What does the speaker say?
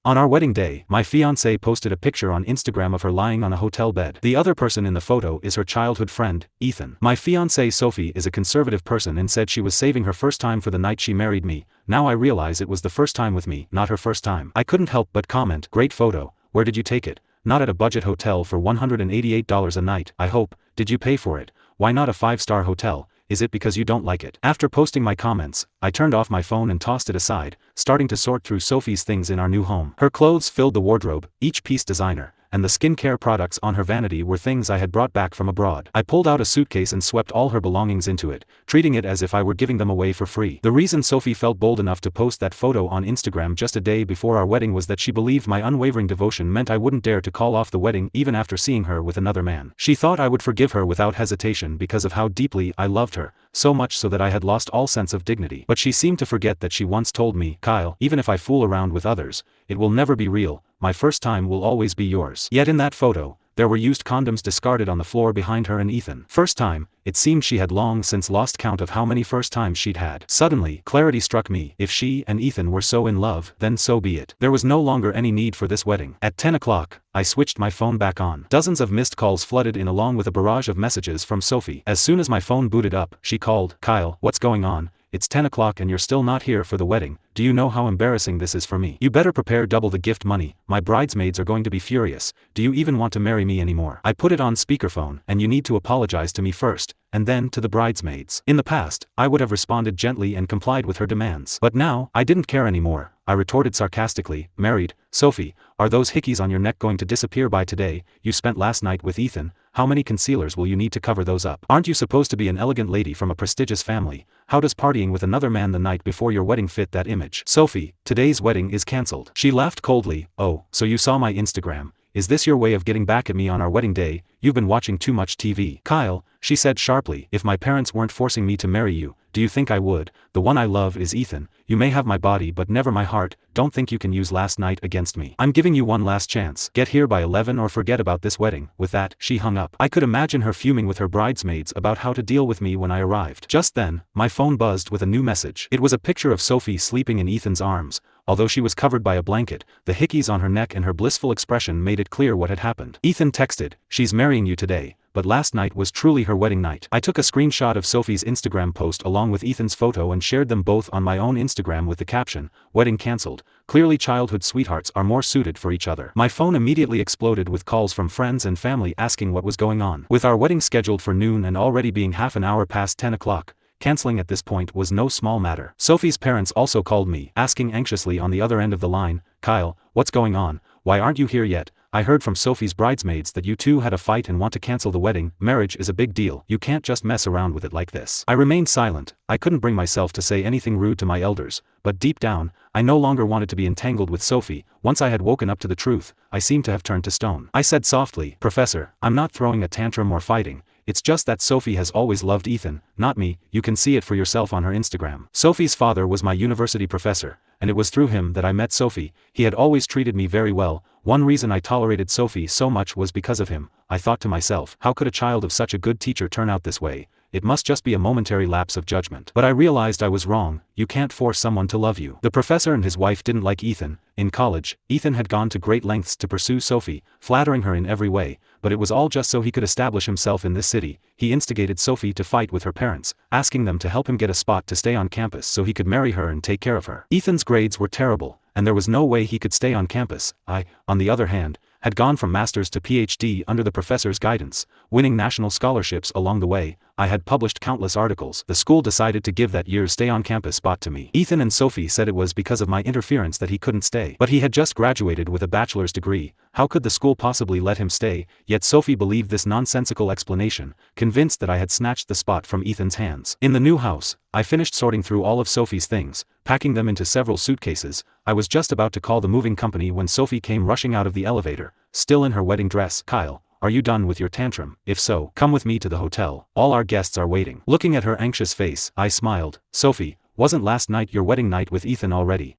On our wedding day, my fiancée posted a picture on Instagram of her lying on a hotel bed. The other person in the photo is her childhood friend, Ethan. My fiancée Sophie is a conservative person and said she was saving her first time for the night she married me. Now I realize it was the first time with me, not her first time. I couldn't help but comment, "Great photo, where did you take it? Not at a budget hotel for $188 a night, I hope. Did you pay for it? Why not a 5-star hotel? Is it because you don't like it?" After posting my comments, I turned off my phone and tossed it aside, starting to sort through Sophie's things in our new home. Her clothes filled the wardrobe, each piece designer, and the skincare products on her vanity were things I had brought back from abroad. I pulled out a suitcase and swept all her belongings into it, treating it as if I were giving them away for free. The reason Sophie felt bold enough to post that photo on Instagram just a day before our wedding was that she believed my unwavering devotion meant I wouldn't dare to call off the wedding even after seeing her with another man. She thought I would forgive her without hesitation because of how deeply I loved her, so much so that I had lost all sense of dignity. But she seemed to forget that she once told me, "Kyle, even if I fool around with others, it will never be real. My first time will always be yours." Yet in that photo, there were used condoms discarded on the floor behind her and Ethan. First time, it seemed she had long since lost count of how many first times she'd had. Suddenly, clarity struck me. If she and Ethan were so in love, then so be it. There was no longer any need for this wedding. At 10 o'clock, I switched my phone back on. Dozens of missed calls flooded in along with a barrage of messages from Sophie. As soon as my phone booted up, she called, "Kyle, what's going on? It's 10 o'clock and you're still not here for the wedding. Do you know how embarrassing this is for me? You better prepare double the gift money. My bridesmaids are going to be furious. Do you even want to marry me anymore?" I put it on speakerphone, "And you need to apologize to me first, and then to the bridesmaids." In the past, I would have responded gently and complied with her demands. But now, I didn't care anymore. I retorted sarcastically, "Married, Sophie, are those hickeys on your neck going to disappear by today? You spent last night with Ethan. How many concealers will you need to cover those up? Aren't you supposed to be an elegant lady from a prestigious family? How does partying with another man the night before your wedding fit that image? Sophie, today's wedding is cancelled." She laughed coldly. "Oh, so you saw my Instagram. Is this your way of getting back at me on our wedding day? You've been watching too much TV." "Kyle," she said sharply, "if my parents weren't forcing me to marry you, do you think I would? The one I love is Ethan. You may have my body but never my heart. Don't think you can use last night against me. I'm giving you one last chance. Get here by 11 or forget about this wedding." With that, she hung up. I could imagine her fuming with her bridesmaids about how to deal with me when I arrived. Just then, my phone buzzed with a new message. It was a picture of Sophie sleeping in Ethan's arms. Although she was covered by a blanket, the hickeys on her neck and her blissful expression made it clear what had happened. Ethan texted, "She's marrying you today, but last night was truly her wedding night." I took a screenshot of Sophie's Instagram post along with Ethan's photo and shared them both on my own Instagram with the caption, "Wedding cancelled. Clearly childhood sweethearts are more suited for each other." My phone immediately exploded with calls from friends and family asking what was going on. With our wedding scheduled for noon and already being half an hour past 10 o'clock, canceling at this point was no small matter. Sophie's parents also called me, asking anxiously on the other end of the line, "Kyle, what's going on? Why aren't you here yet? I heard from Sophie's bridesmaids that you two had a fight and want to cancel the wedding. Marriage is a big deal. You can't just mess around with it like this." I remained silent. I couldn't bring myself to say anything rude to my elders, but deep down, I no longer wanted to be entangled with Sophie. Once I had woken up to the truth, I seemed to have turned to stone. I said softly, "Professor, I'm not throwing a tantrum or fighting. It's just that Sophie has always loved Ethan, not me. You can see it for yourself on her Instagram." Sophie's father was my university professor, and it was through him that I met Sophie. He had always treated me very well. One reason I tolerated Sophie so much was because of him. I thought to myself, how could a child of such a good teacher turn out this way? It must just be a momentary lapse of judgment. But I realized I was wrong. You can't force someone to love you. The professor and his wife didn't like Ethan. In college, Ethan had gone to great lengths to pursue Sophie, flattering her in every way, but it was all just so he could establish himself in this city. He instigated Sophie to fight with her parents, asking them to help him get a spot to stay on campus so he could marry her and take care of her. Ethan's grades were terrible, and there was no way he could stay on campus. I, on the other hand, had gone from master's to PhD under the professor's guidance, winning national scholarships along the way. I had published countless articles. The school decided to give that year's stay-on-campus spot to me. Ethan and Sophie said it was because of my interference that he couldn't stay. But he had just graduated with a bachelor's degree. How could the school possibly let him stay? Yet Sophie believed this nonsensical explanation, convinced that I had snatched the spot from Ethan's hands. In the new house, I finished sorting through all of Sophie's things, packing them into several suitcases. I was just about to call the moving company when Sophie came rushing out of the elevator, still in her wedding dress. "Kyle, are you done with your tantrum? If so, come with me to the hotel. All our guests are waiting." Looking at her anxious face, I smiled. "Sophie, wasn't last night your wedding night with Ethan already?"